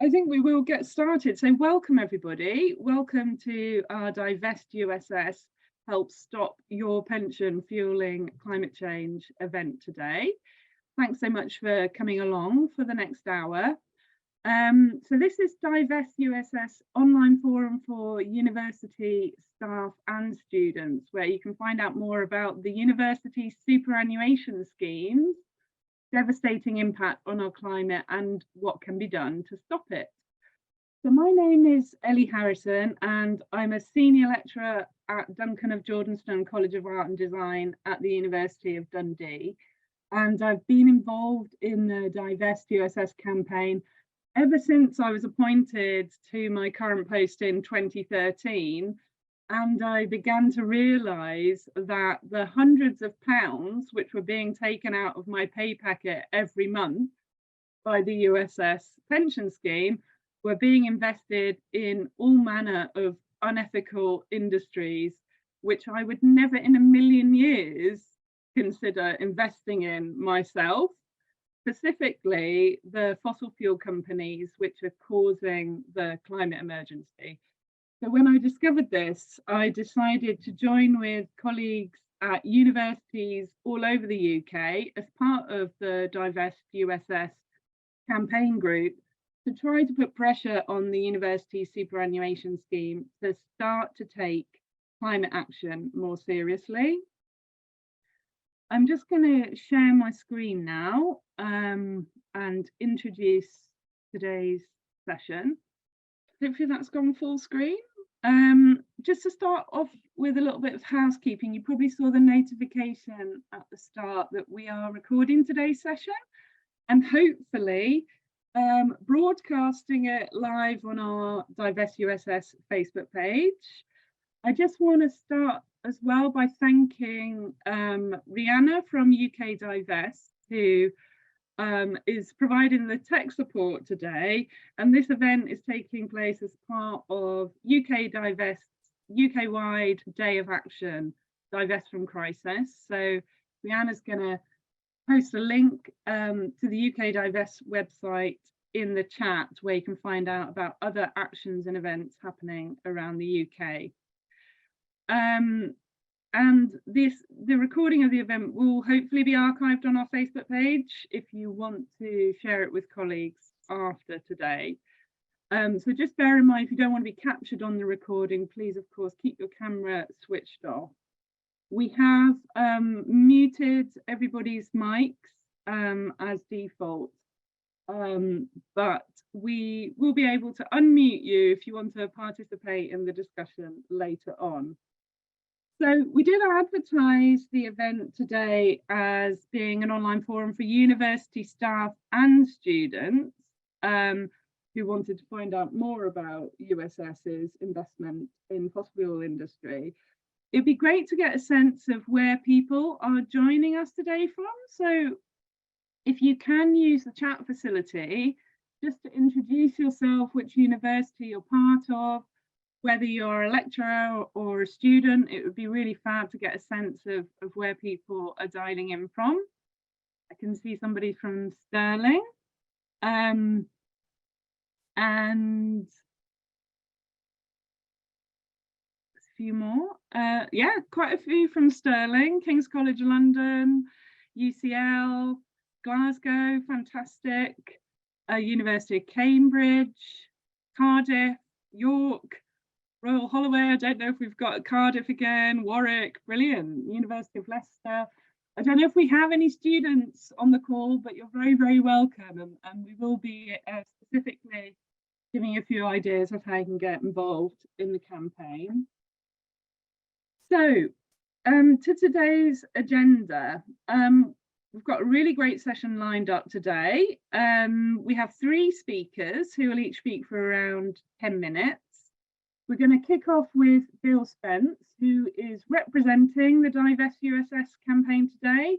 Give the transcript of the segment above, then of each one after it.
I think we will get started. So welcome everybody. Welcome to our Divest USS Help Stop Your Pension Fueling Climate Change event today. Thanks so much for coming along for the next hour. So this is Divest USS online forum for university staff and students, where you can find out more about the university superannuation schemes, devastating impact on our climate and what can be done to stop it. So my name is Ellie Harrison and I'm a senior lecturer at Duncan of Jordanstone College of Art and Design at the University of Dundee. And I've been involved in the Divest USS campaign ever since I was appointed to my current post in 2013. And I began to realise that the hundreds of pounds which were being taken out of my pay packet every month by the USS pension scheme were being invested in all manner of unethical industries, which I would never in a million years consider investing in myself, specifically the fossil fuel companies which are causing the climate emergency. So when I discovered this, I decided to join with colleagues at universities all over the UK as part of the Divest USS campaign group to try to put pressure on the university superannuation scheme to start to take climate action more seriously. I'm just going to share my screen now and introduce today's session. Hopefully that's gone full screen. Just to start off with a little bit of housekeeping, you probably saw the notification at the start that we are recording today's session and hopefully broadcasting it live on our Divest USS Facebook page. I just want to start as well by thanking Rihanna from UK Divest, who is providing the tech support today, and this event is taking place as part of UK Divest's UK-wide Day of Action, Divest from Crisis. So Rihanna's going to post a link to the UK Divest website in the chat, where you can find out about other actions and events happening around the UK. And the recording of the event will hopefully be archived on our Facebook page if you want to share it with colleagues after today. So just bear in mind, if you don't want to be captured on the recording, please, of course, keep your camera switched off. We have muted everybody's mics as default, but we will be able to unmute you if you want to participate in the discussion later on. So we did advertise the event today as being an online forum for university staff and students who wanted to find out more about USS's investment in fossil fuel industry. It'd be great to get a sense of where people are joining us today from. So if you can use the chat facility, just to introduce yourself, which university you're part of, whether you're a lecturer or a student, it would be really fab to get a sense of where people are dialing in from. I can see somebody from Stirling. And a few more. Yeah, quite a few from Stirling, King's College London, UCL, Glasgow, fantastic. University of Cambridge, Cardiff, York, Royal Holloway, I don't know if we've got Cardiff again, Warwick, brilliant, University of Leicester. I don't know if we have any students on the call, but you're very, very welcome. And we will be specifically giving you a few ideas of how you can get involved in the campaign. So to today's agenda, we've got a really great session lined up today. We have 3 speakers who will each speak for around 10 minutes. We're going to kick off with Bill Spence, who is representing the Divest USS campaign today.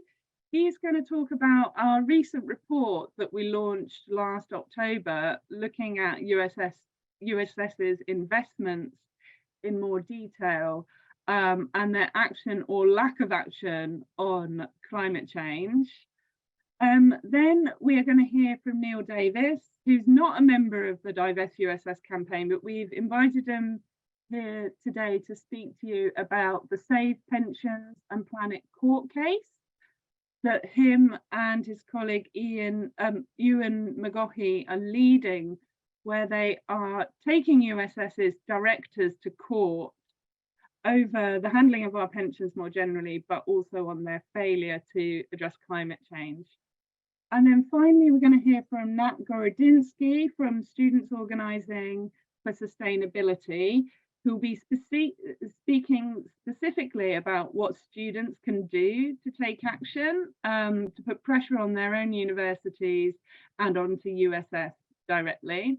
He's going to talk about our recent report that we launched last October, looking at USS's investments in more detail and their action or lack of action on climate change. Then we are going to hear from Neil Davis, who's not a member of the Divest USS campaign, but we've invited him here today to speak to you about the Save Pensions and Planet court case that him and his colleague Ewan McGaughey are leading, where they are taking USS's directors to court over the handling of our pensions more generally, but also on their failure to address climate change. And then finally, we're going to hear from Nat Gorodinsky from Students Organising for Sustainability, who will be speaking specifically about what students can do to take action, to put pressure on their own universities and onto USS directly.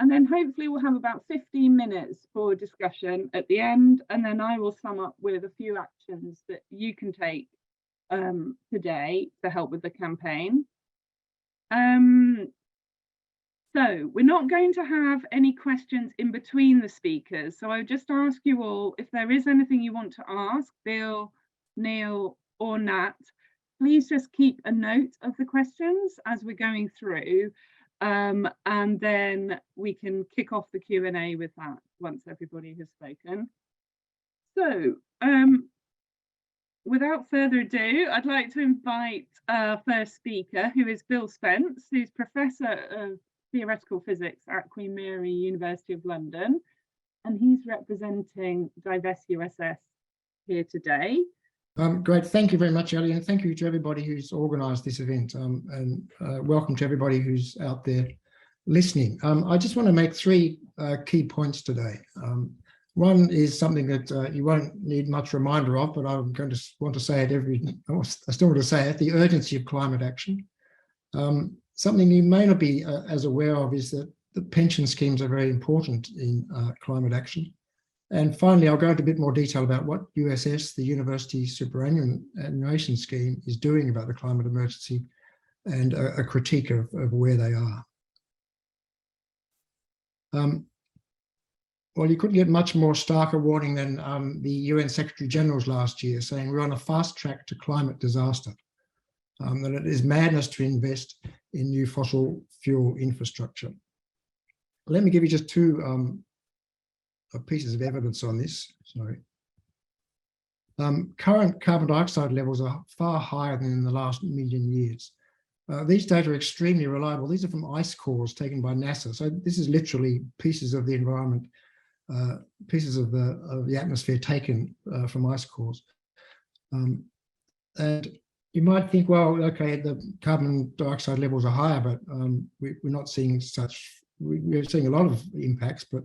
And then hopefully we'll have about 15 minutes for discussion at the end, and then I will sum up with a few actions that you can take today to help with the campaign. So we're not going to have any questions in between the speakers. So I would just ask you all, if there is anything you want to ask, Bill, Neil, or Nat, please just keep a note of the questions as we're going through. And then we can kick off the Q&A with that once everybody has spoken. So without further ado, I'd like to invite our first speaker, who is Bill Spence, who's Professor of Theoretical Physics at Queen Mary University of London, and he's representing Divest USS here today. Great, thank you very much, Ellie, and thank you to everybody who's organised this event, and welcome to everybody who's out there listening. I just want to make three key points today. One is something that you won't need much reminder of, but I'm going to want to say it I still want to say it, the urgency of climate action. Something you may not be as aware of is that the pension schemes are very important in climate action. And finally, I'll go into a bit more detail about what USS, the University Superannuation Scheme, is doing about the climate emergency, and a critique of where they are. Well, you couldn't get much more starker warning than the UN Secretary General's last year, saying we're on a fast track to climate disaster, that it is madness to invest in new fossil fuel infrastructure. Let me give you just two pieces of evidence on this. Sorry. Current carbon dioxide levels are far higher than in the last million years. These data are extremely reliable. These are from ice cores taken by NASA. So this is literally pieces of the environment, pieces of the atmosphere taken from ice cores. And you might think, well, okay, the carbon dioxide levels are higher, but we're not seeing such, we're seeing a lot of impacts, but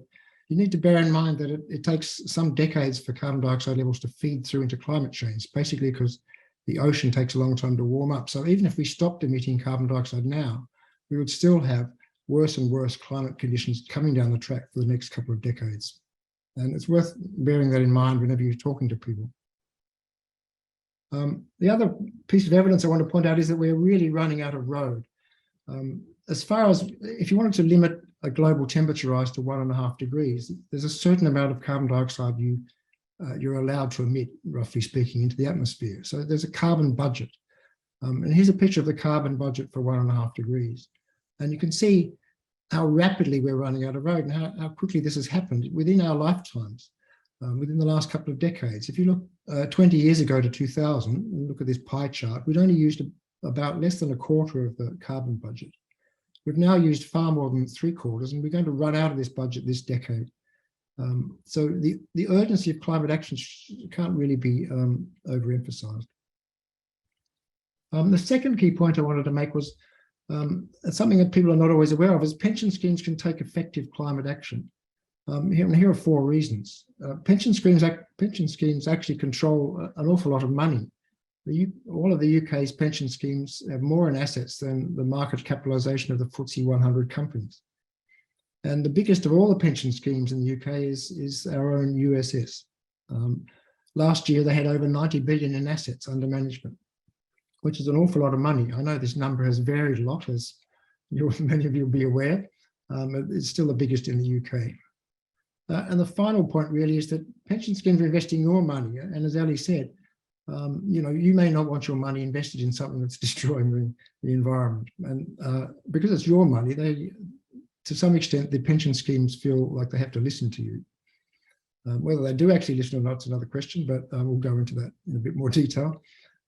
you need to bear in mind that it takes some decades for carbon dioxide levels to feed through into climate change, basically because the ocean takes a long time to warm up. So even if we stopped emitting carbon dioxide now, we would still have worse and worse climate conditions coming down the track for the next couple of decades. And it's worth bearing that in mind whenever you're talking to people. The other piece of evidence I want to point out is that we're really running out of road. As far as, if you wanted to limit a global temperature rise to 1.5 degrees, there's a certain amount of carbon dioxide you're allowed to emit, roughly speaking, into the atmosphere. So there's a carbon budget. And here's a picture of the carbon budget for 1.5 degrees. And you can see how rapidly we're running out of road and how quickly this has happened within our lifetimes, within the last couple of decades. If you look 20 years ago to 2000, and look at this pie chart, we'd only used about less than a quarter of the carbon budget. We've now used far more than 3/4, and we're going to run out of this budget this decade. So the urgency of climate action can't really be overemphasized. The second key point I wanted to make was something that people are not always aware of is pension schemes can take effective climate action. Here are 4 reasons. Pension schemes actually control an awful lot of money. All of the UK's pension schemes have more in assets than the market capitalisation of the FTSE 100 companies. And the biggest of all the pension schemes in the UK is our own USS. Last year, they had over 90 billion in assets under management, which is an awful lot of money. I know this number has varied a lot, as many of you will be aware. It's still the biggest in the UK. And the final point really is that pension schemes are investing more money. And as Ali said, you may not want your money invested in something that's destroying the environment. And because it's your money, to some extent, the pension schemes feel like they have to listen to you. Whether they do actually listen or not is another question, but we'll go into that in a bit more detail.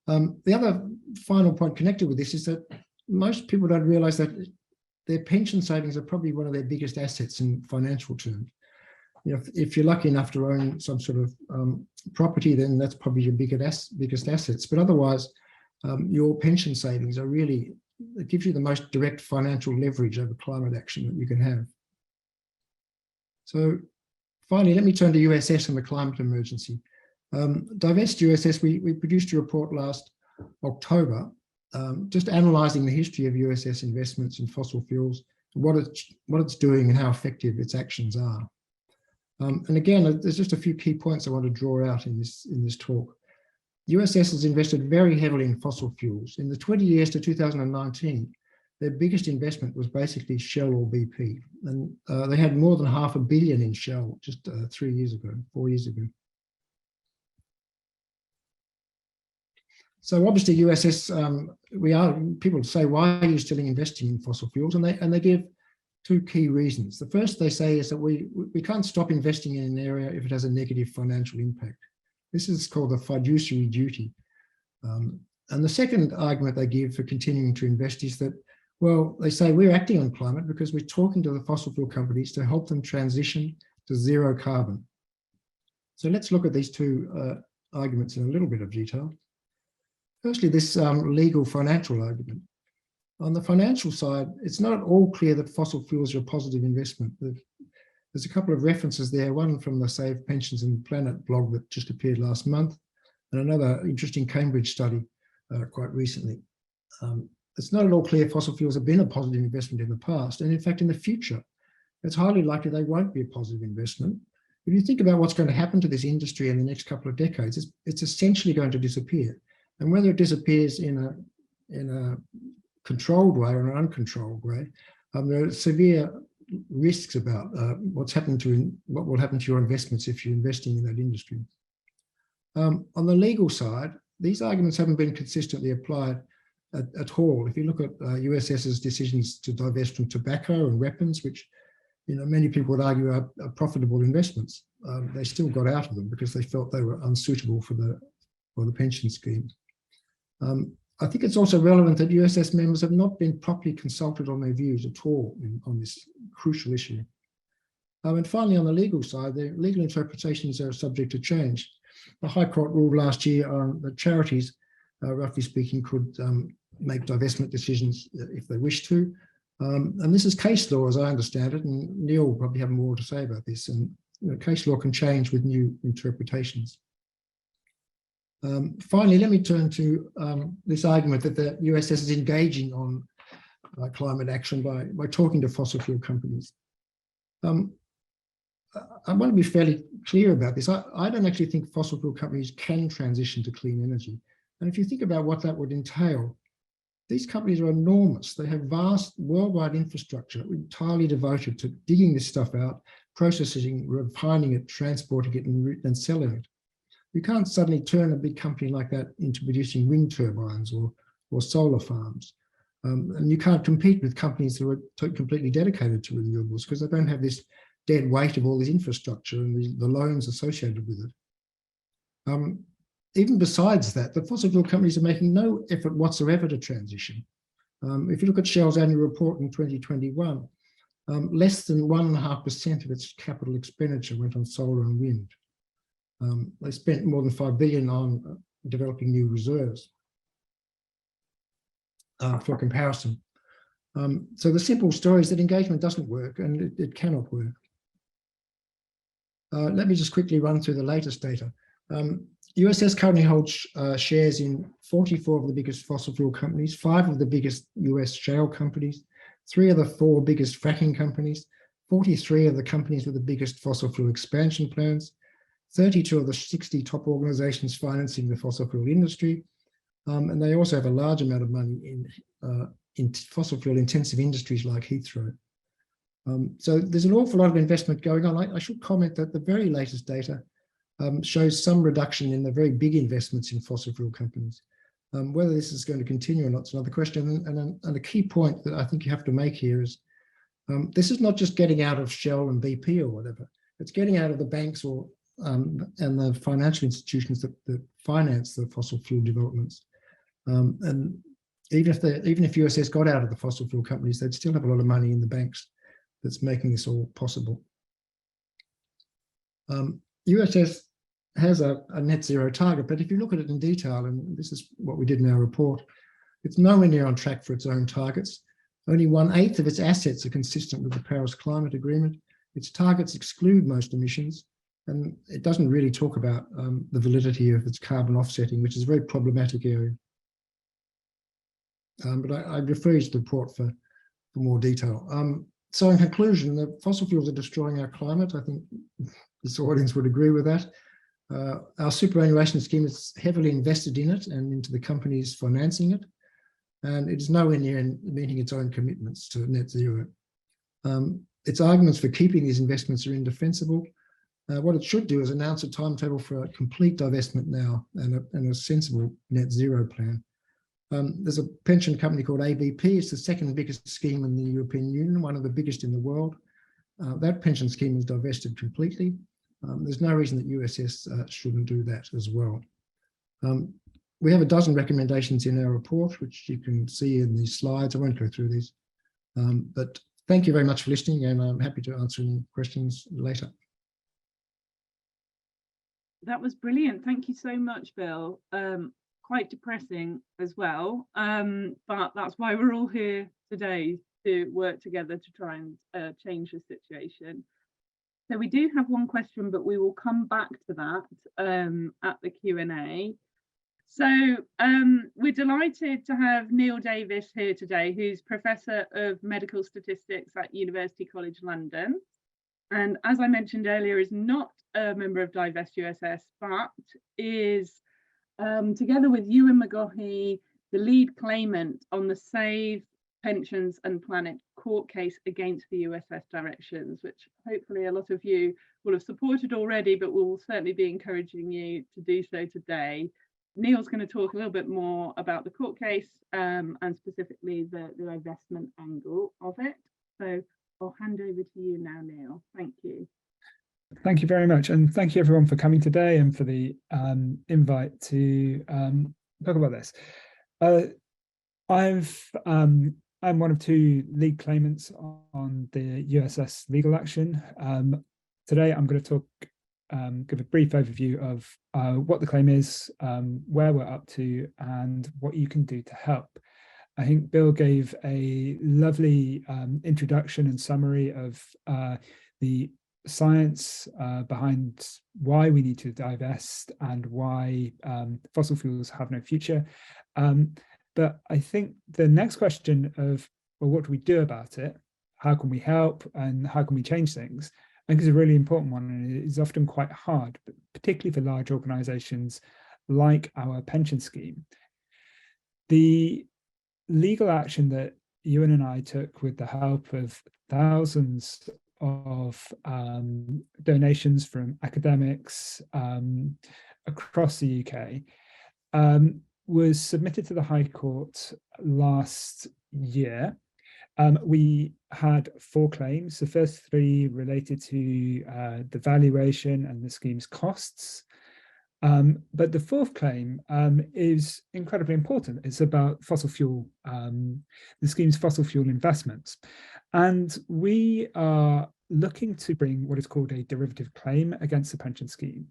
The other final point connected with this is that most people don't realize that their pension savings are probably one of their biggest assets in financial terms. If you're lucky enough to own some sort of property, then that's probably your biggest assets. But otherwise, your pension savings are really, it gives you the most direct financial leverage over climate action that you can have. So finally, let me turn to USS and the climate emergency. Divest USS, we produced a report last October, just analysing the history of USS investments in fossil fuels, what it's doing and how effective its actions are. And again, there's just a few key points I want to draw out in this talk. USS has invested very heavily in fossil fuels. In the 20 years to 2019, their biggest investment was basically Shell or BP. And they had more than $500 million in Shell just 4 years ago. So obviously USS, people say, why are you still investing in fossil fuels? And they give two key reasons. The first they say is that we can't stop investing in an area if it has a negative financial impact. This is called the fiduciary duty. And the second argument they give for continuing to invest is that, well, they say we're acting on climate because we're talking to the fossil fuel companies to help them transition to zero carbon. So let's look at these two arguments in a little bit of detail. Firstly, this legal financial argument. On the financial side, it's not at all clear that fossil fuels are a positive investment. There's a couple of references there, one from the Save Pensions and Planet blog that just appeared last month, and another interesting Cambridge study quite recently. It's not at all clear fossil fuels have been a positive investment in the past, and in fact, in the future, it's highly likely they won't be a positive investment. If you think about what's going to happen to this industry in the next couple of decades, it's essentially going to disappear. And whether it disappears in a controlled way or an uncontrolled way, there are severe risks about what will happen to your investments if you're investing in that industry. On the legal side, these arguments haven't been consistently applied at all. If you look at USS's decisions to divest from tobacco and weapons, which many people would argue are profitable investments, they still got out of them because they felt they were unsuitable for the pension schemes. I think it's also relevant that USS members have not been properly consulted on their views at all on this crucial issue. And finally, on the legal side, the legal interpretations are subject to change. The High Court ruled last year that charities, roughly speaking, could make divestment decisions if they wish to. And this is case law, as I understand it, and Neil will probably have more to say about this. And case law can change with new interpretations. Finally, let me turn to this argument that the USS is engaging on climate action by talking to fossil fuel companies. I want to be fairly clear about this. I don't actually think fossil fuel companies can transition to clean energy. And if you think about what that would entail, these companies are enormous. They have vast worldwide infrastructure entirely devoted to digging this stuff out, processing, refining it, transporting it, and selling it. You can't suddenly turn a big company like that into producing wind turbines or solar farms. And you can't compete with companies that are completely dedicated to renewables because they don't have this dead weight of all this infrastructure and the loans associated with it. Even besides that, the fossil fuel companies are making no effort whatsoever to transition. If you look at Shell's annual report in 2021, less than 1.5% of its capital expenditure went on solar and wind. They spent more than $5 billion on developing new reserves. For comparison. So the simple story is that engagement doesn't work and it cannot work. Let me just quickly run through the latest data. USS currently holds shares in 44 of the biggest fossil fuel companies, 5 of the biggest US shale companies, 3 of the 4 biggest fracking companies, 43 of the companies with the biggest fossil fuel expansion plans, 32 of the 60 top organizations financing the fossil fuel industry, and they also have a large amount of money in fossil fuel intensive industries like Heathrow. So there's an awful lot of investment going on. I should comment that the very latest data shows some reduction in the very big investments in fossil fuel companies. Whether this is going to continue or not is another question. And a key point that I think you have to make here is this is not just getting out of Shell and BP or whatever. It's getting out of the banks or and the financial institutions that finance the fossil fuel developments. And even if USS got out of the fossil fuel companies, they'd still have a lot of money in the banks that's making this all possible. USS has a net zero target, but if you look at it in detail, and this is what we did in our report, it's nowhere near on track for its own targets. Only 1/8 of its assets are consistent with the Paris Climate Agreement. Its targets exclude most emissions, and it doesn't really talk about the validity of its carbon offsetting, which is a very problematic area. But I refer you to the report for more detail. So in conclusion, the fossil fuels are destroying our climate. I think this audience would agree with that. Our superannuation scheme is heavily invested in it and into the companies financing it, and it is nowhere near meeting its own commitments to net zero. Its arguments for keeping these investments are indefensible. What it should do is announce a timetable for a complete divestment now and a sensible net zero plan. There's a pension company called ABP. It's the second biggest scheme in the European Union, one of the biggest in the world. That pension scheme is divested completely. There's no reason that USS shouldn't do that as well. We have a dozen recommendations in our report, which you can see in these slides. I won't go through these, but thank you very much for listening, and I'm happy to answer any questions later. That was brilliant. Thank you so much, Bill. Quite depressing as well, but that's why we're all here today, to work together to try and change the situation. So we do have one question, but we will come back to that at the Q&A. So we're delighted to have Neil Davis here today, who's Professor of Medical Statistics at University College London. And as I mentioned earlier, is not a member of Divest USS, but is, together with Ewan McGaughey, the lead claimant on the Save Pensions and Planet court case against the USS Directions, which hopefully a lot of you will have supported already, but we'll certainly be encouraging you to do so today. Neil's going to talk a little bit more about the court case and specifically the divestment angle of it. So I'll hand over to you now, Neil. Thank you. Thank you very much. And thank you everyone for coming today and for the invite to talk about this. I'm one of two lead claimants on the USS legal action. Today I'm going to talk, give a brief overview of what the claim is, where we're up to, and what you can do to help. I think Bill gave a lovely introduction and summary of the science behind why we need to divest and why fossil fuels have no future. But I think the next question of, well, what do we do about it? How can we help and how can we change things? I think is a really important one, and it is often quite hard, but particularly for large organizations like our pension scheme. The legal action that Ewan and I took with the help of thousands of donations from academics across the UK was submitted to the High Court last year. We had 4 claims. The first 3 related to the valuation and the scheme's costs. But the 4th claim is incredibly important. It's about fossil fuel, the scheme's fossil fuel investments. And we are looking to bring what is called a derivative claim against the pension scheme,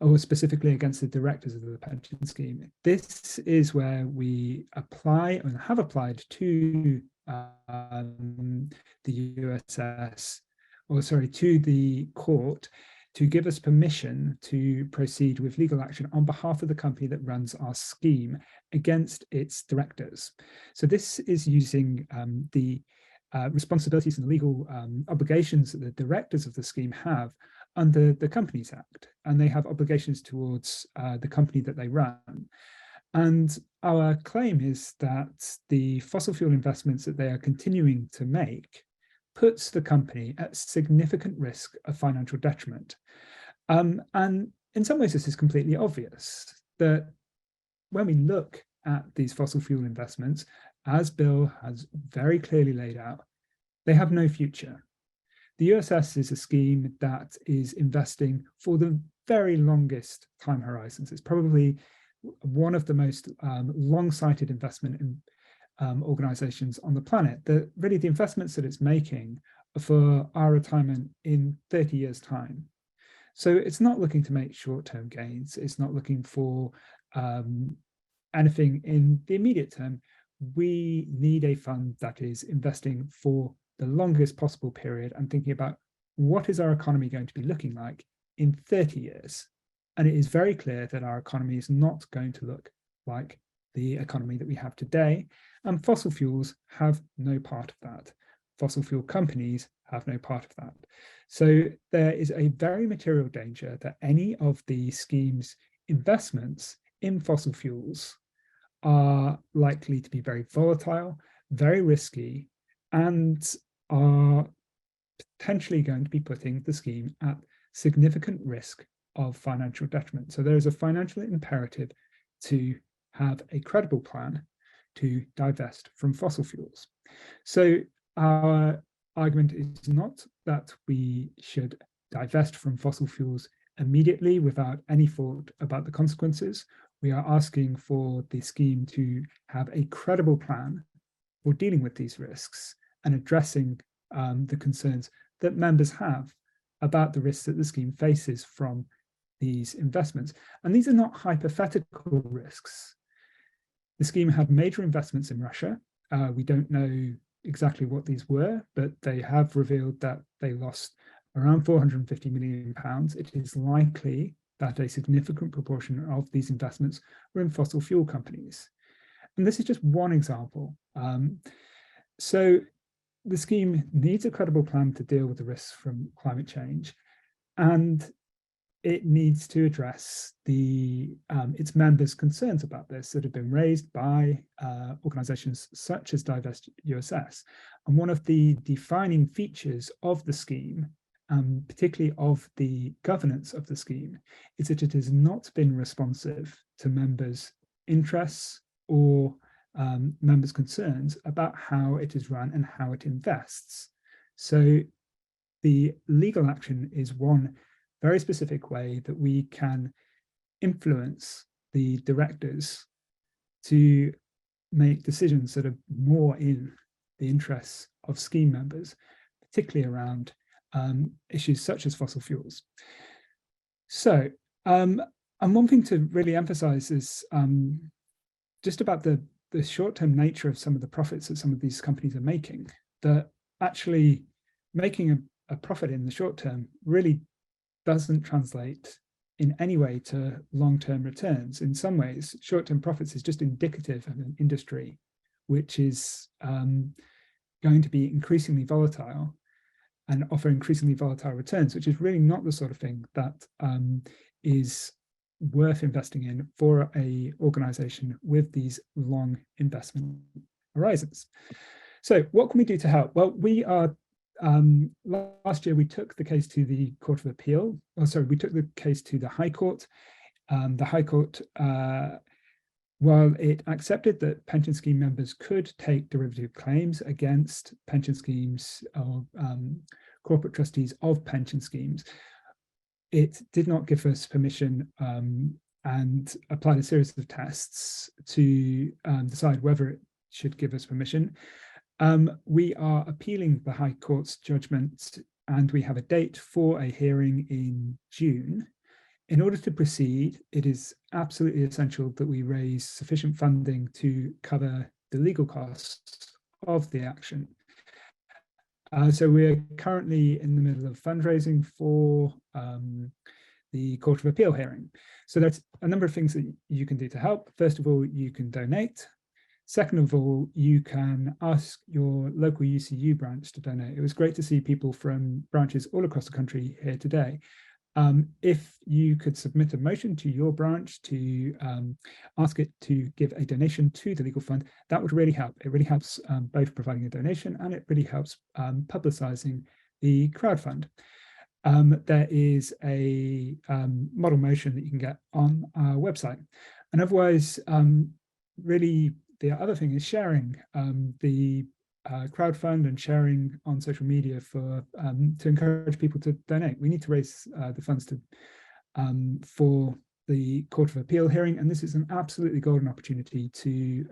or specifically against the directors of the pension scheme. This is where we apply and have applied to the USS, or sorry, to the court, to give us permission to proceed with legal action on behalf of the company that runs our scheme against its directors. So this is using the responsibilities and legal obligations that the directors of the scheme have under the Companies Act, and they have obligations towards the company that they run. And our claim is that the fossil fuel investments that they are continuing to make puts the company at significant risk of financial detriment. And in some ways, this is completely obvious that when we look at these fossil fuel investments, as Bill has very clearly laid out, they have no future. The USS is a scheme that is investing for the very longest time horizons. It's probably one of the most long-sighted investment in, organizations on the planet. Really, the investments that it's making are for our retirement in 30 years' time. So it's not looking to make short-term gains. It's not looking for anything in the immediate term. We need a fund that is investing for the longest possible period and thinking about what is our economy going to be looking like in 30 years. And it is very clear that our economy is not going to look like the economy that we have today. And fossil fuels have no part of that. Fossil fuel companies have no part of that. So there is a very material danger that any of the scheme's investments in fossil fuels are likely to be very volatile, very risky, and are potentially going to be putting the scheme at significant risk of financial detriment. So there is a financial imperative to have a credible plan to divest from fossil fuels. So our argument is not that we should divest from fossil fuels immediately without any thought about the consequences. We are asking for the scheme to have a credible plan for dealing with these risks and addressing the concerns that members have about the risks that the scheme faces from these investments. And these are not hypothetical risks. The scheme had major investments in Russia. We don't know exactly what these were, but they have revealed that they lost around £450 million. It is likely that a significant proportion of these investments were in fossil fuel companies. And this is just one example. So the scheme needs a credible plan to deal with the risks from climate change, and it needs to address its members' concerns about this that have been raised by organizations such as Divest USS. And one of the defining features of the scheme, particularly of the governance of the scheme, is that it has not been responsive to members' interests or members' concerns about how it is run and how it invests. So the legal action is one very specific way that we can influence the directors to make decisions that are more in the interests of scheme members, particularly around issues such as fossil fuels. So, and one thing to really emphasize is just about the short-term nature of some of the profits that some of these companies are making, that actually making a profit in the short term really doesn't translate in any way to long-term returns. In some ways, short-term profits is just indicative of an industry which is going to be increasingly volatile and offer increasingly volatile returns, which is really not the sort of thing that is worth investing in for an organization with these long investment horizons. So what can we do to help? Well, we are last year we took the case to the Court of Appeal. We took the case to the High Court. The High Court, while it accepted that pension scheme members could take derivative claims against pension schemes or corporate trustees of pension schemes, it did not give us permission and applied a series of tests to decide whether it should give us permission. We are appealing the High Court's judgment, and we have a date for a hearing in June. In order to proceed, it is absolutely essential that we raise sufficient funding to cover the legal costs of the action. So we're currently in the middle of fundraising for the Court of Appeal hearing. So there's a number of things that you can do to help. First of all, you can donate. Second of all, you can ask your local UCU branch to donate. It was great to see people from branches all across the country here today. If you could submit a motion to your branch to ask it to give a donation to the legal fund, that would really help. It really helps both providing a donation, and it really helps publicizing the crowdfund. there is a model motion that you can get on our website. And otherwise, really, the other thing is sharing the crowdfund and sharing on social media for to encourage people to donate. We need to raise the funds to for the Court of Appeal hearing, and this is an absolutely golden opportunity to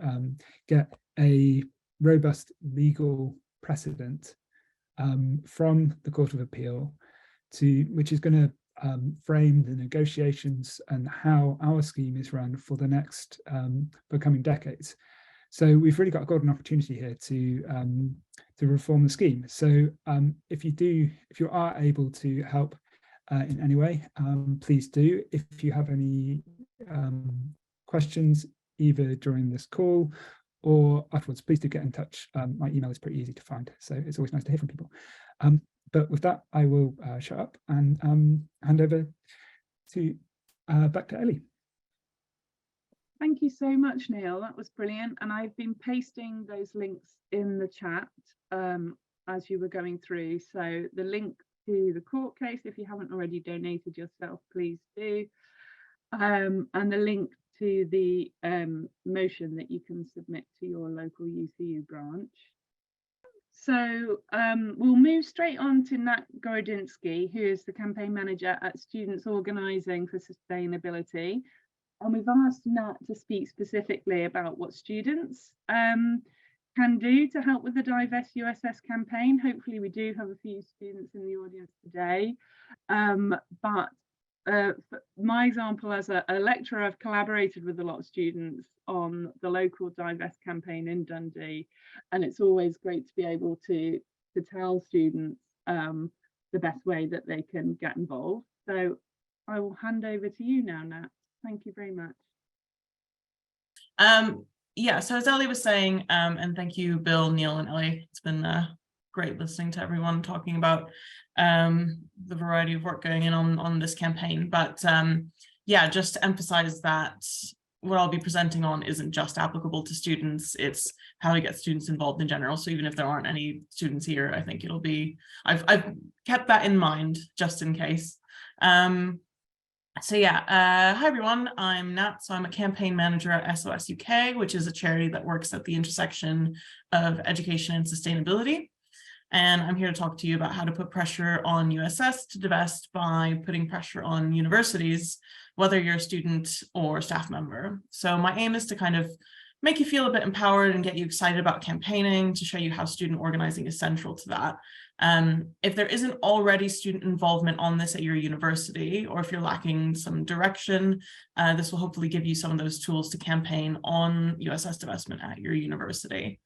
get a robust legal precedent from the Court of Appeal, which is going to frame the negotiations and how our scheme is run for the next for coming decades. So we've really got a golden opportunity here to reform the scheme. So if you are able to help in any way, please do. If you have any questions, either during this call or afterwards, please do get in touch. My email is pretty easy to find, so it's always nice to hear from people. But with that, I will shut up and hand over to back to Ellie. Thank you so much, Neil. That was brilliant. And I've been pasting those links in the chat as you were going through. So the link to the court case, if you haven't already donated yourself, please do. And the link to the motion that you can submit to your local UCU branch. So we'll move straight on to Nat Gorodinsky, who is the campaign manager at Students Organising for Sustainability. And we've asked Nat to speak specifically about what students can do to help with the Divest USS campaign. Hopefully we do have a few students in the audience today. But my example, as a lecturer, I've collaborated with a lot of students on the local Divest campaign in Dundee. And it's always great to be able to tell students the best way that they can get involved. So I will hand over to you now, Nat. Thank you very much. Yeah, so as Ellie was saying, and thank you, Bill, Neil, and Ellie. It's been great listening to everyone talking about the variety of work going in on this campaign. But yeah, just to emphasize that what I'll be presenting on isn't just applicable to students, it's how to get students involved in general. So even if there aren't any students here, I think it'll be, I've kept that in mind just in case. So yeah, hi everyone, I'm Nat. So I'm a campaign manager at SOS UK, which is a charity that works at the intersection of education and sustainability. And I'm here to talk to you about how to put pressure on USS to divest by putting pressure on universities, whether you're a student or staff member. So my aim is to kind of make you feel a bit empowered and get you excited about campaigning, to show you how student organizing is central to that. If there isn't already student involvement on this at your university, or if you're lacking some direction, this will hopefully give you some of those tools to campaign on USS divestment at your university.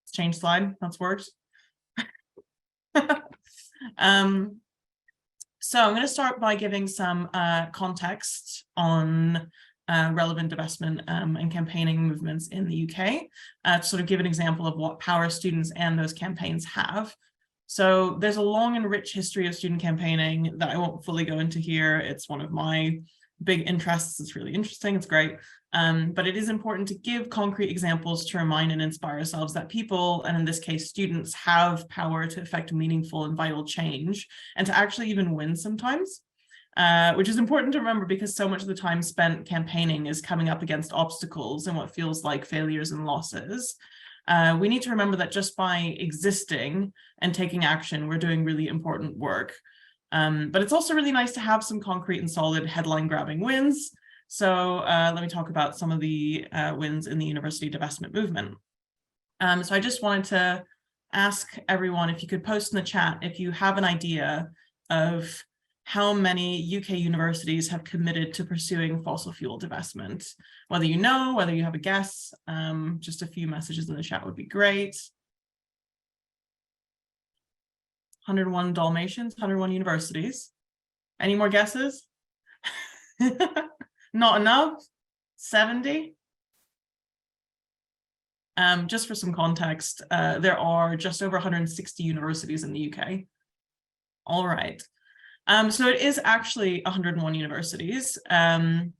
Let's change slide, that's worse. So I'm going to start by giving some context on relevant divestment and campaigning movements in the UK, to sort of give an example of what power students and those campaigns have. So there's a long and rich history of student campaigning that I won't fully go into here. It's one of my big interests. It's really interesting. It's great. But it is important to give concrete examples to remind and inspire ourselves that people, and in this case, students, have power to affect meaningful and vital change and to actually even win sometimes. Which is important to remember because so much of the time spent campaigning is coming up against obstacles and what feels like failures and losses. We need to remember that just by existing and taking action, we're doing really important work. But it's also really nice to have some concrete and solid headline grabbing wins. So let me talk about some of the wins in the university divestment movement. So I just wanted to ask everyone if you could post in the chat if you have an idea of how many UK universities have committed to pursuing fossil fuel divestment. Whether you know, whether you have a guess, just a few messages in the chat would be great. 101 Dalmatians, 101 universities. Any more guesses? Not enough? 70? Just for some context, there are just over 160 universities in the UK. All right. So it is actually 101 universities. And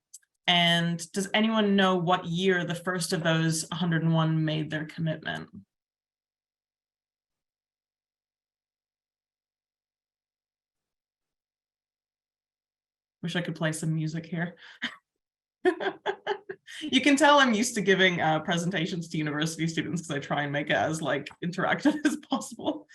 does anyone know what year the first of those 101 made their commitment? Wish I could play some music here. You can tell I'm used to giving presentations to university students because I try and make it as like interactive as possible.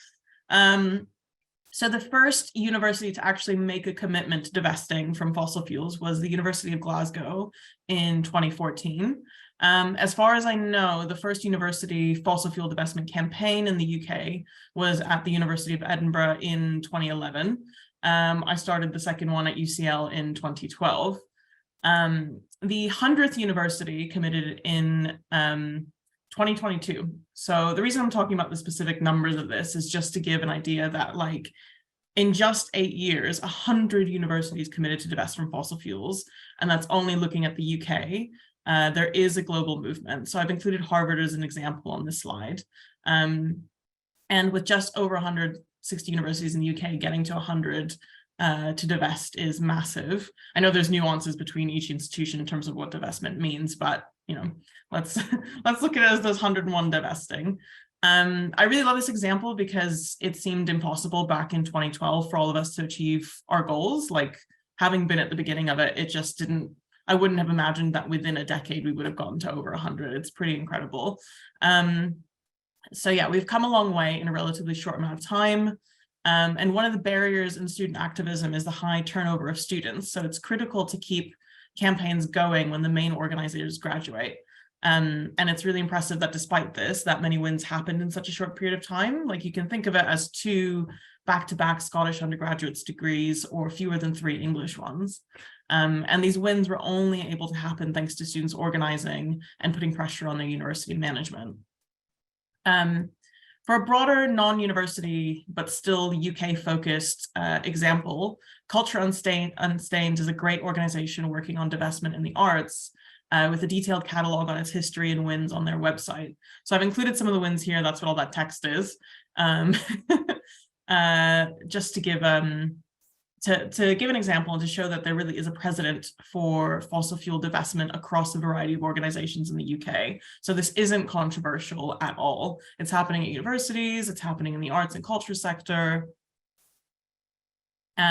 So the first university to actually make a commitment to divesting from fossil fuels was the University of Glasgow in 2014. As far as I know, the first university fossil fuel divestment campaign in the UK was at the University of Edinburgh in 2011. I started the second one at UCL in 2012. The 100th university committed in 2022. So the reason I'm talking about the specific numbers of this is just to give an idea that like in just 8 years, 100 universities committed to divest from fossil fuels, and that's only looking at the UK. There is a global movement. So I've included Harvard as an example on this slide. And with just over 160 universities in the UK, getting to 100 to divest is massive. I know there's nuances between each institution in terms of what divestment means, but you know, let's look at it as those 101 divesting. I really love this example because it seemed impossible back in 2012 for all of us to achieve our goals. Like having been at the beginning of it, it just didn't, I wouldn't have imagined that within a decade we would have gotten to over 100. It's pretty incredible. So yeah, we've come a long way in a relatively short amount of time. And one of the barriers in student activism is the high turnover of students. So it's critical to keep campaigns going when the main organizers graduate. And it's really impressive that despite this, that many wins happened in such a short period of time. Like you can think of it as 2 back-to-back Scottish undergraduate's degrees or fewer than 3 English ones. And these wins were only able to happen thanks to students organizing and putting pressure on their university management. For a broader non-university, but still UK-focused example, Culture Unstained is a great organization working on divestment in the arts with a detailed catalog on its history and wins on their website. So I've included some of the wins here. That's what all that text is. Just to give to give an example and to show that there really is a precedent for fossil fuel divestment across a variety of organizations in the UK. So this isn't controversial at all. It's happening at universities, it's happening in the arts and culture sector. So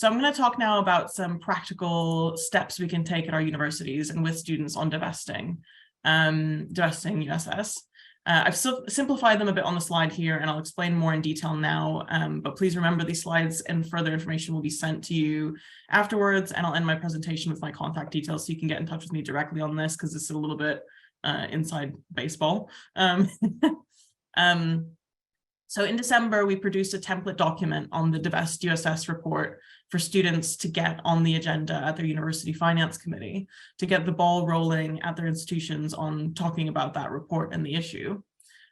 I'm going to talk now about some practical steps we can take at our universities and with students on divesting USS. I've simplified them a bit on the slide here, and I'll explain more in detail now, but please remember these slides and further information will be sent to you afterwards, and I'll end my presentation with my contact details so you can get in touch with me directly on this because this is a little bit inside baseball. So in December, we produced a template document on the Divest USS report for students to get on the agenda at their university finance committee, to get the ball rolling at their institutions on talking about that report and the issue.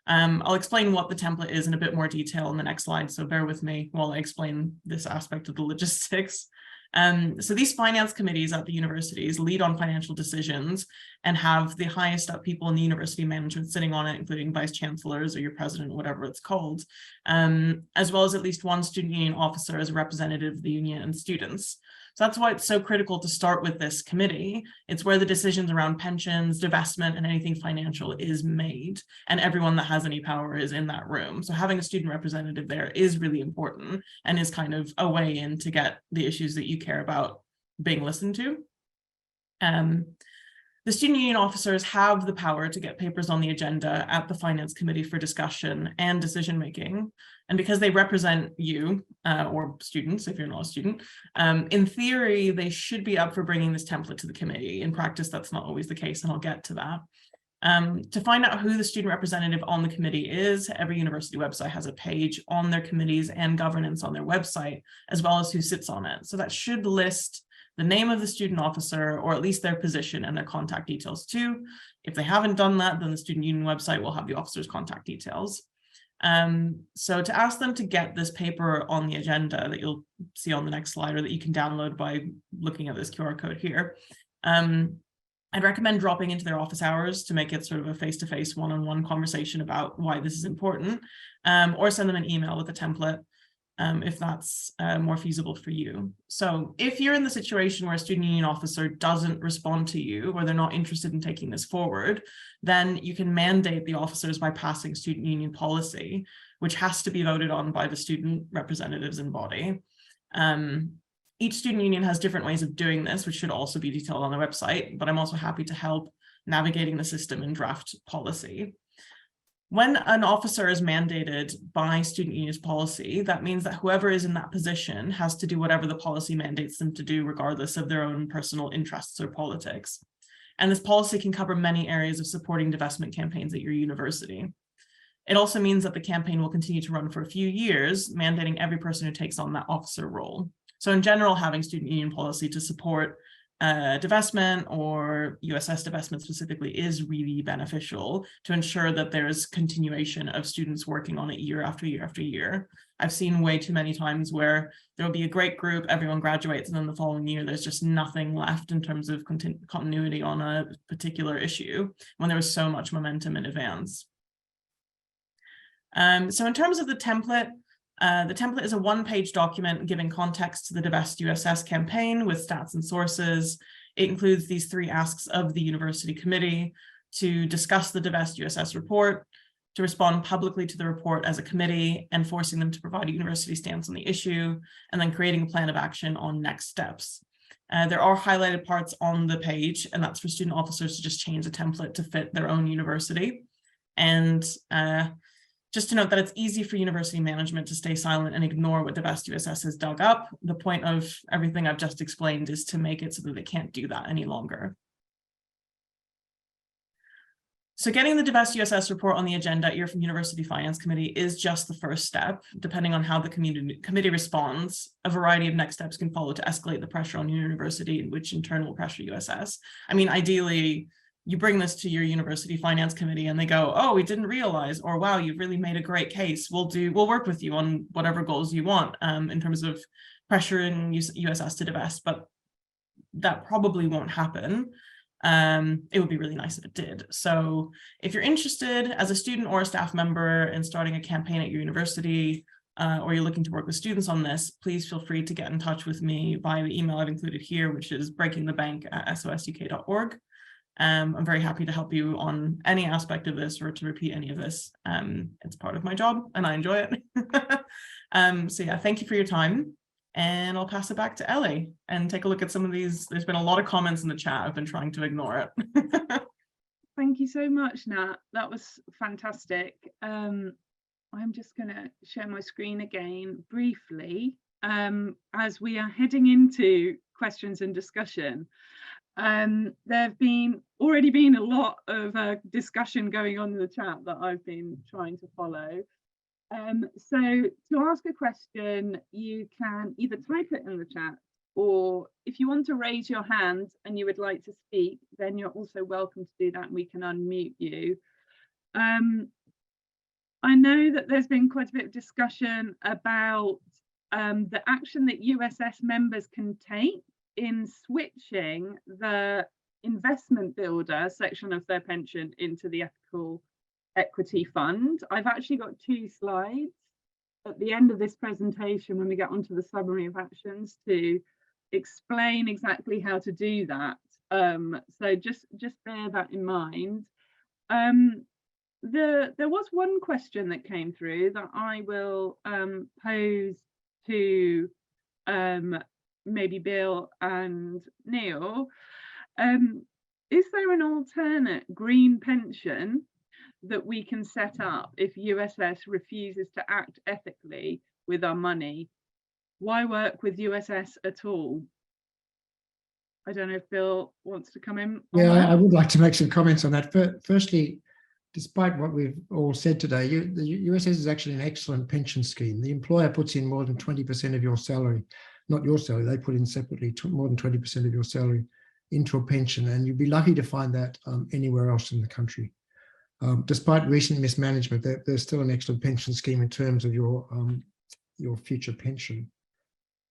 I'll explain what the template is in a bit more detail in the next slide, so bear with me while I explain this aspect of the logistics. So these finance committees at the universities lead on financial decisions and have the highest up people in the university management sitting on it, including vice chancellors or your president, whatever it's called, as well as at least one student union officer as a representative of the union and students. So that's why it's so critical to start with this committee. It's where the decisions around pensions, divestment, and anything financial is made, and everyone that has any power is in that room. So having a student representative there is really important and is kind of a way in to get the issues that you care about being listened to. The student union officers have the power to get papers on the agenda at the finance committee for discussion and decision making. And because they represent you or students, if you're not a student, in theory, they should be up for bringing this template to the committee. In practice, that's not always the case, and I'll get to that. To find out who the student representative on the committee is, every university website has a page on their committees and governance on their website, as well as who sits on it. So that should list the name of the student officer, or at least their position and their contact details too. If they haven't done that, then the student union website will have the officer's contact details. So to ask them to get this paper on the agenda that you'll see on the next slide, or that you can download by looking at this QR code here, I'd recommend dropping into their office hours to make it sort of a face-to-face one-on-one conversation about why this is important, or send them an email with a template if that's more feasible for you. So if you're in the situation where a student union officer doesn't respond to you, or they're not interested in taking this forward, then you can mandate the officers by passing student union policy, which has to be voted on by the student representatives in body. Each student union has different ways of doing this, which should also be detailed on the website, but I'm also happy to help navigating the system and draft policy. When an officer is mandated by student union's policy, that means that whoever is in that position has to do whatever the policy mandates them to do, regardless of their own personal interests or politics. And this policy can cover many areas of supporting divestment campaigns at your university. It also means that the campaign will continue to run for a few years, mandating every person who takes on that officer role. So in general, having student union policy to support divestment or USS divestment specifically is really beneficial to ensure that there's continuation of students working on it year after year after year. I've seen way too many times where there will be a great group, everyone graduates, and then the following year there's just nothing left in terms of continuity on a particular issue when there was so much momentum in advance. So in terms of the template is a one-page document giving context to the Divest USS campaign with stats and sources. It includes these 3 asks of the university committee: to discuss the Divest USS report, to respond publicly to the report as a committee, and forcing them to provide a university stance on the issue, and then creating a plan of action on next steps. There are highlighted parts on the page, and that's for student officers to just change the template to fit their own university. And just to note that it's easy for university management to stay silent and ignore what Divest USS has dug up. The point of everything I've just explained is to make it so that they can't do that any longer. So getting the Divest USS report on the agenda at your University Finance Committee is just the first step. Depending on how the committee responds, a variety of next steps can follow to escalate the pressure on your university, which in turn will pressure USS. I mean, ideally, you bring this to your University Finance Committee and they go, oh, we didn't realize, or wow, you've really made a great case. We'll work with you on whatever goals you want in terms of pressuring USS to divest, but that probably won't happen. It would be really nice if it did. So if you're interested as a student or a staff member in starting a campaign at your university, or you're looking to work with students on this, please feel free to get in touch with me via the email I've included here, which is breakingthebank@sosuk.org. I'm very happy to help you on any aspect of this or to repeat any of this. It's part of my job and I enjoy it. So yeah, thank you for your time. And I'll pass it back to Ellie and take a look at some of these. There's been a lot of comments in the chat. I've been trying to ignore it. Thank you so much, Nat. That was fantastic. I'm just going to share my screen again briefly as we are heading into questions and discussion. There have already been a lot of discussion going on in the chat that I've been trying to follow. So to ask a question, you can either type it in the chat, or if you want to raise your hand and you would like to speak, then you're also welcome to do that and we can unmute you. I know that there's been quite a bit of discussion about the action that USS members can take in switching the investment builder section of their pension into the ethical equity fund. I've actually got 2 slides at the end of this presentation when we get onto the summary of actions to explain exactly how to do that. So just bear that in mind. There was one question that came through that I will pose to maybe Bill and Neil. Is there an alternate green pension that we can set up if USS refuses to act ethically with our money? Why work with USS at all? I don't know if Bill wants to come in. Yeah, I would like to make some comments on that. Firstly, despite what we've all said today, the USS is actually an excellent pension scheme. The employer puts in more than 20% of your salary, not your salary, they put in separately more than 20% of your salary into a pension, and you'd be lucky to find that anywhere else in the country. Despite recent mismanagement, there's still an excellent pension scheme in terms of your future pension.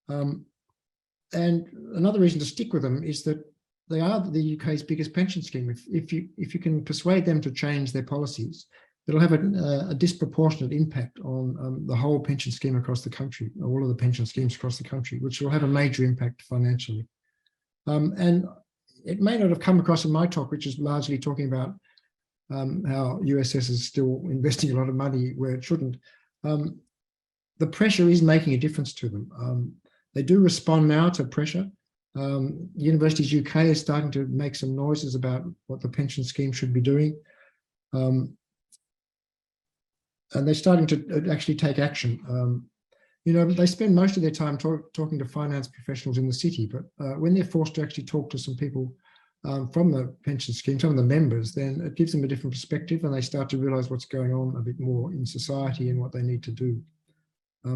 And another reason to stick with them is that they are the UK's biggest pension scheme. If you can persuade them to change their policies, it'll have a disproportionate impact on the whole pension scheme across the country, all of the pension schemes across the country, which will have a major impact financially. And it may not have come across in my talk, which is largely talking about how USS is still investing a lot of money where it shouldn't. The pressure is making a difference to them. They do respond now to pressure. Universities UK is starting to make some noises about what the pension scheme should be doing. And they're starting to actually take action. You know, they spend most of their time talking to finance professionals in the city, but when they're forced to actually talk to some people from the pension scheme, some of the members, then it gives them a different perspective and they start to realise what's going on a bit more in society and what they need to do.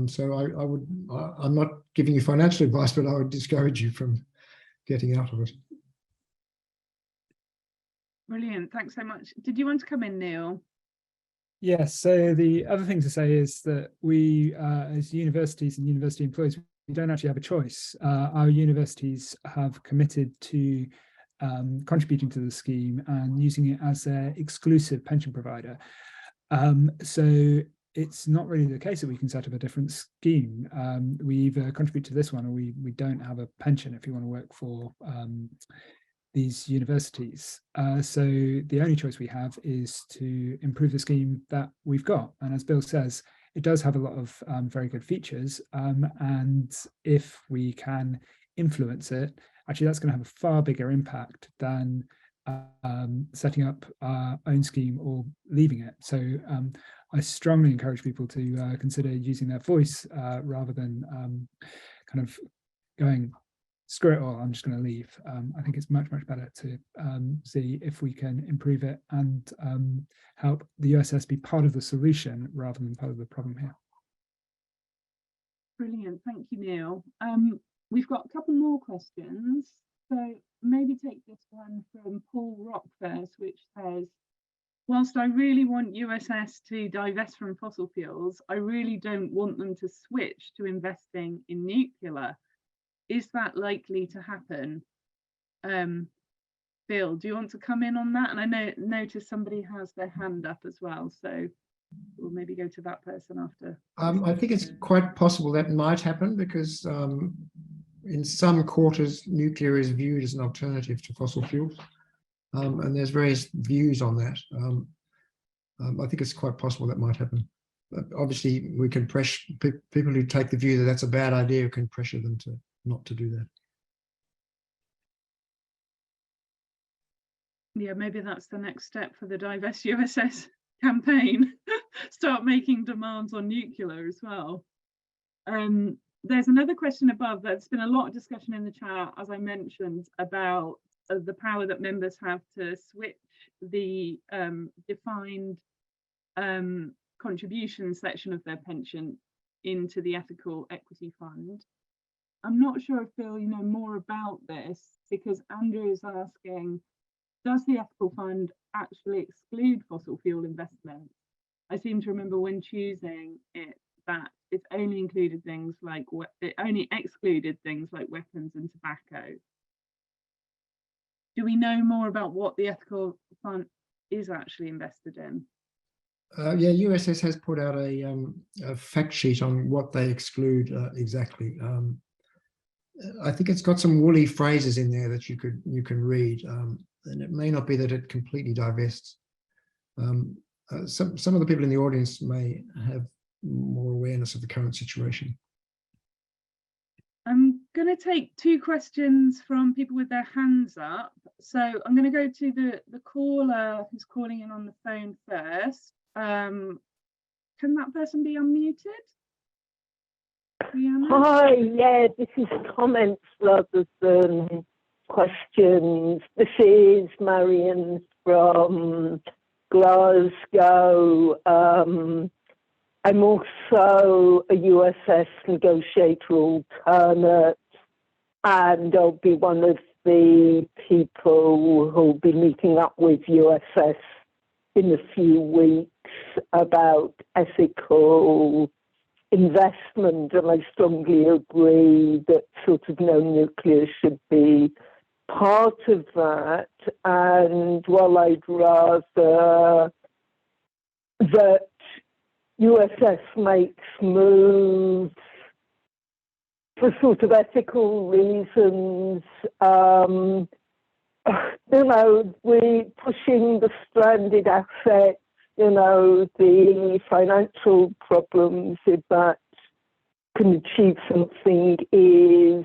So I'm not giving you financial advice, but I would discourage you from getting out of it. Brilliant, thanks so much. Did you want to come in, Neil? Yes, so the other thing to say is that we, as universities and university employees, we don't actually have a choice. Our universities have committed to contributing to the scheme and using it as their exclusive pension provider. So it's not really the case that we can set up a different scheme. We either contribute to this one or we don't have a pension if you want to work for these universities. So the only choice we have is to improve the scheme that we've got. And as Bill says, it does have a lot of very good features. And if we can influence it, actually that's going to have a far bigger impact than setting up our own scheme or leaving it. So I strongly encourage people to consider using their voice rather than kind of going, screw it all, I'm just going to leave. I think it's much, much better to see if we can improve it and help the USS be part of the solution rather than part of the problem here. Brilliant, thank you, Neil. We've got a couple more questions. So maybe take this one from Paul Rock first, which says, whilst I really want USS to divest from fossil fuels, I really don't want them to switch to investing in nuclear. Is that likely to happen? Bill, do you want to come in on that? And I notice somebody has their hand up as well, so we'll maybe go to that person after. I think it's quite possible that might happen because in some quarters, nuclear is viewed as an alternative to fossil fuels. And there's various views on that. I think it's quite possible that might happen. But obviously, we can pressure people who take the view that that's a bad idea, can pressure them to not to do that. Yeah, maybe that's the next step for the Divest USS campaign. Start making demands on nuclear as well. There's another question above. There's been a lot of discussion in the chat, as I mentioned, about the power that members have to switch the defined contribution section of their pension into the ethical equity fund. I'm not sure if Bill, you know more about this, because Andrew is asking, does the ethical fund actually exclude fossil fuel investments? I seem to remember when choosing it that it only included things like, it only excluded things like weapons and tobacco. Do we know more about what the ethical fund is actually invested in? Yeah, USS has put out a fact sheet on what they exclude exactly. I think it's got some woolly phrases in there that you can read, and it may not be that it completely divests. Some of the people in the audience may have more awareness of the current situation. I'm going to take two questions from people with their hands up. So I'm going to go to the caller who's calling in on the phone first. Can that person be unmuted? Brianna? Hi, yeah, this is comments rather than questions. This is Marion from Glasgow. I'm also a USS negotiator alternate, and I'll be one of the people who'll be meeting up with USS in a few weeks about ethical investment, and I strongly agree that sort of no nuclear should be part of that. And while I'd rather that USS makes moves for sort of ethical reasons, you know, we're pushing the stranded assets, you know, the financial problems, if that can achieve something is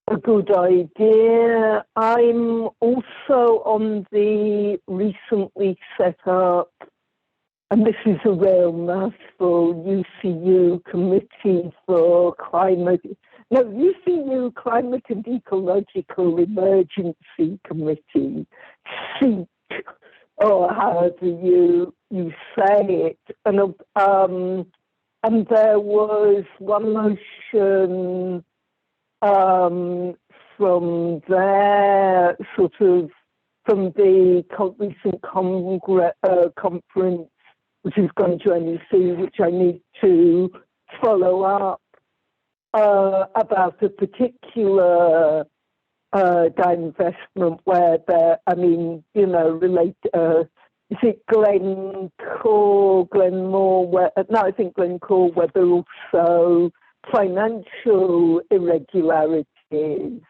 a good idea. I'm also on the recently set up, and this is a real mouthful, UCU Committee for UCU Climate and Ecological Emergency Committee, SEEC, or however you say it. And there was one motion from there, sort of from the recent conference, which is going to NEC, which I need to follow up, about a particular divestment where is it Glenmore, I think Glencore, where there are also financial irregularities.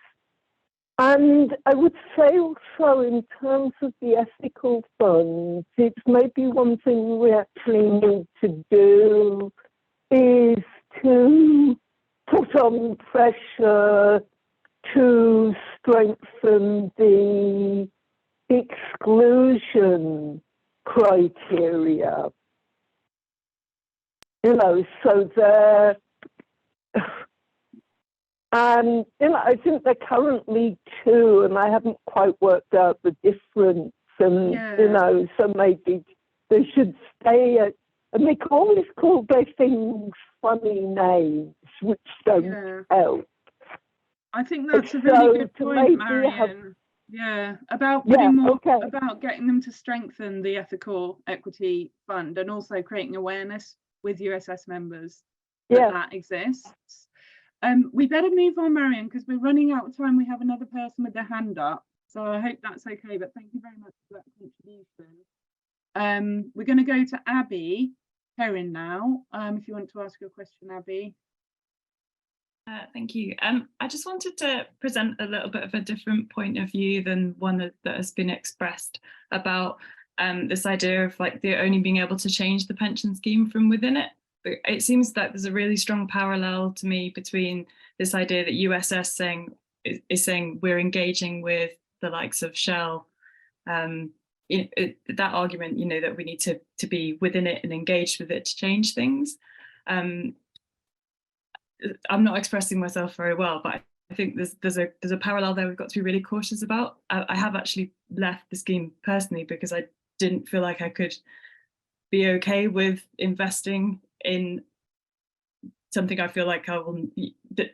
And I would say also in terms of the ethical funds, it's maybe one thing we actually need to do is to put on pressure to strengthen the exclusion criteria. So there. And I think they're currently 2, and I haven't quite worked out the difference. And so maybe they should stay at. And they always call their things funny names, which don't help. I think that's a really good point, Marion. About putting more about getting them to strengthen the ethical equity fund, and also creating awareness with USS members that exists. We better move on, Marion, because we're running out of time. We have another person with their hand up, so I hope that's okay. But thank you very much for that contribution. We're going to go to Abby Perrin now. If you want to ask your question, Abby. Thank you. I just wanted to present a little bit of a different point of view than one that has been expressed about this idea of like the only being able to change the pension scheme from within it. But it seems that there's a really strong parallel to me between this idea that USS is saying we're engaging with the likes of Shell, that argument, that we need to be within it and engaged with it to change things. I'm not expressing myself very well, but I think there's a parallel there we've got to be really cautious about. I have actually left the scheme personally because I didn't feel like I could be okay with investing in something I feel like I will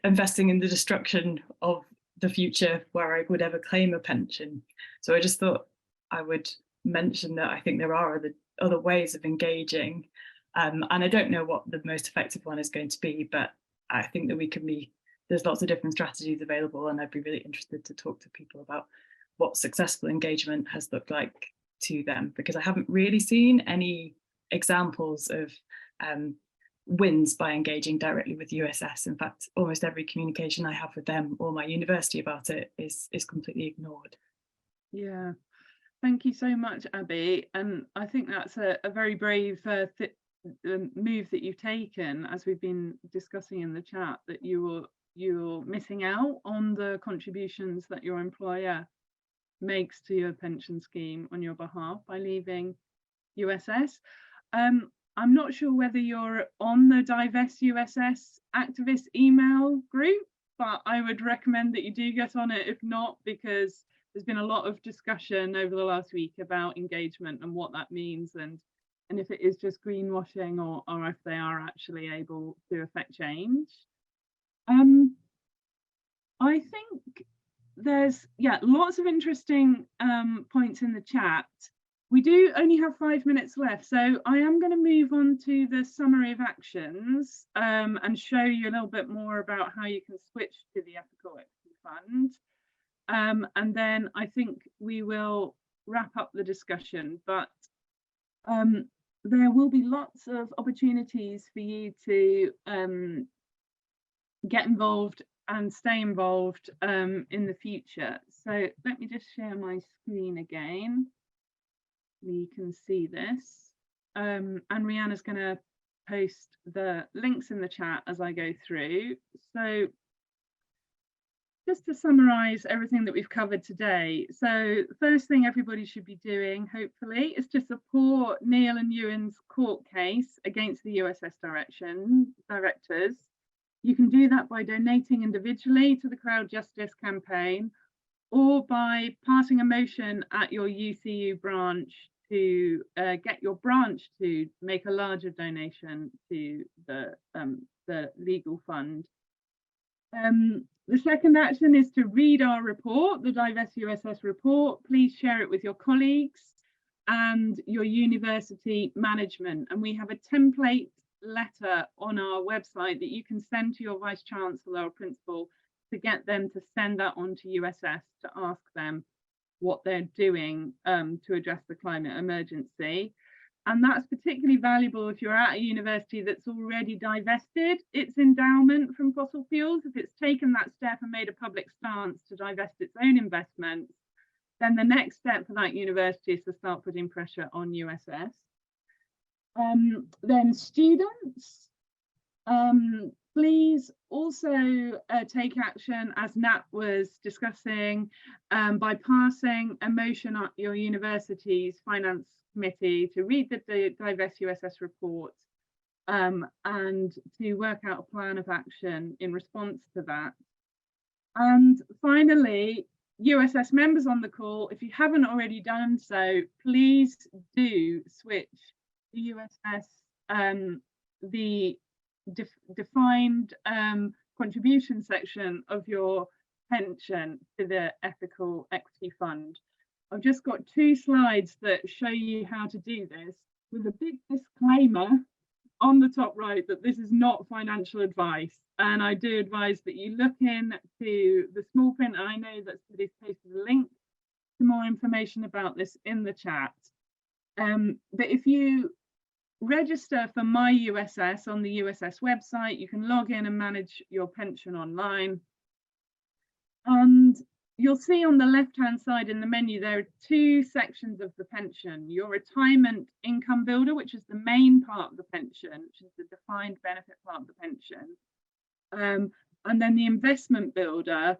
investing in the destruction of the future where I would ever claim a pension. So I just thought I would mention that I think there are other ways of engaging, and I don't know what the most effective one is going to be, but I think that there's lots of different strategies available, and I'd be really interested to talk to people about what successful engagement has looked like to them, because I haven't really seen any examples of wins by engaging directly with USS. In fact, almost every communication I have with them or my university about it is completely ignored. Yeah, thank you so much, Abby. And I think that's a very brave move that you've taken, as we've been discussing in the chat, that you're missing out on the contributions that your employer makes to your pension scheme on your behalf by leaving USS. I'm not sure whether you're on the Divest USS activist email group, but I would recommend that you do get on it, if not, because there's been a lot of discussion over the last week about engagement and what that means, and if it is just greenwashing or if they are actually able to affect change. I think there's lots of interesting points in the chat. We do only have 5 minutes left, so I am going to move on to the summary of actions and show you a little bit more about how you can switch to the Ethical Equity Fund. And then I think we will wrap up the discussion, but there will be lots of opportunities for you to get involved and stay involved in the future. So let me just share my screen again. We can see this, and Rihanna's going to post the links in the chat as I go through. So just to summarize everything that we've covered today. So the first thing everybody should be doing, hopefully, is to support Neil and Ewan's court case against the USS directors. You can do that by donating individually to the Crowd Justice campaign, or by passing a motion at your UCU branch to get your branch to make a larger donation to the legal fund. The second action is to read our report, the Divest USS report. Please share it with your colleagues and your university management. And we have a template letter on our website that you can send to your Vice Chancellor or Principal to get them to send that on to USS to ask them what they're doing to address the climate emergency. And that's particularly valuable if you're at a university that's already divested its endowment from fossil fuels. If it's taken that step and made a public stance to divest its own investments, then the next step for that university is to start putting pressure on USS. Then students, please also take action, as Nat was discussing, by passing a motion at your university's finance committee to read the Divest USS report and to work out a plan of action in response to that. And finally, USS members on the call, if you haven't already done so, please do switch the USS, the defined contribution section of your pension to the Ethical Equity Fund. I've just got 2 slides that show you how to do this, with a big disclaimer on the top right that this is not financial advice. And I do advise that you look into the small print. I know that somebody's posted a link to more information about this in the chat. But if you register for My USS on the USS website, you can log in and manage your pension online. And you'll see on the left-hand side in the menu, there are 2 sections of the pension: your retirement income builder, which is the main part of the pension, which is the defined benefit part of the pension. And then the investment builder,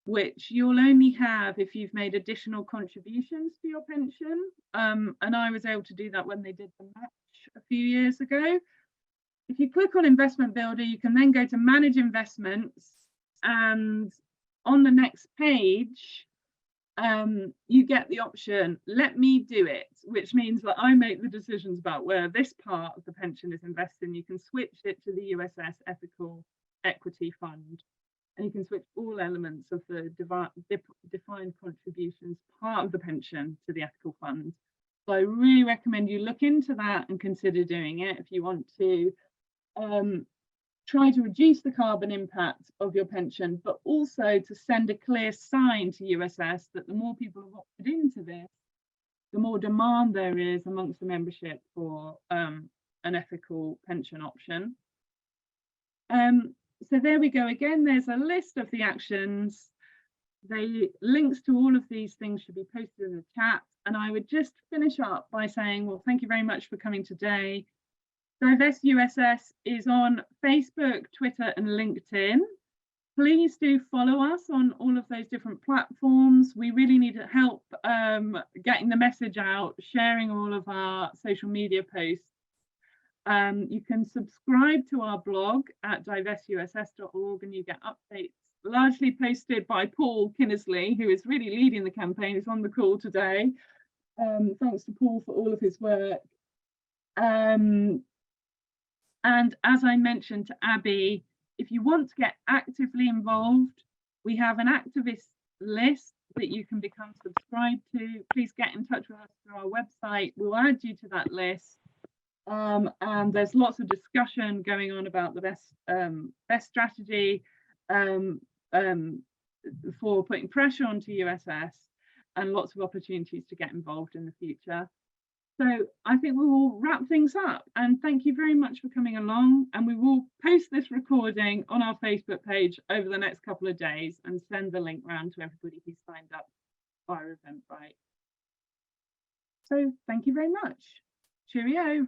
which you'll only have if you've made additional contributions to your pension. And I was able to do that when they did the match a few years ago. If you click on investment builder, you can then go to manage investments, and on the next page, you get the option, let me do it, which means that I make the decisions about where this part of the pension is invested. You can switch it to the USS Ethical Equity Fund, and you can switch all elements of the defined contributions part of the pension to the Ethical Fund. So I really recommend you look into that and consider doing it if you want to try to reduce the carbon impact of your pension, but also to send a clear sign to USS that the more people have opted into this, the more demand there is amongst the membership for an ethical pension option. So there we go again. There's a list of the actions. The links to all of these things should be posted in the chat. And I would just finish up by saying, well, thank you very much for coming today. Divest USS is on Facebook, Twitter, and LinkedIn. Please do follow us on all of those different platforms. We really need help getting the message out, sharing all of our social media posts. You can subscribe to our blog at divestuss.org, and you get updates largely posted by Paul Kinnersley, who is really leading the campaign. He's on the call today. Thanks to Paul for all of his work. And as I mentioned to Abby, if you want to get actively involved, we have an activist list that you can become subscribed to. Please get in touch with us through our website. We'll add you to that list. And there's lots of discussion going on about the best strategy for putting pressure onto USS, and lots of opportunities to get involved in the future. So I think we will wrap things up, and thank you very much for coming along, and we will post this recording on our Facebook page over the next couple of days and send the link round to everybody who signed up via Eventbrite. So thank you very much. Cheerio.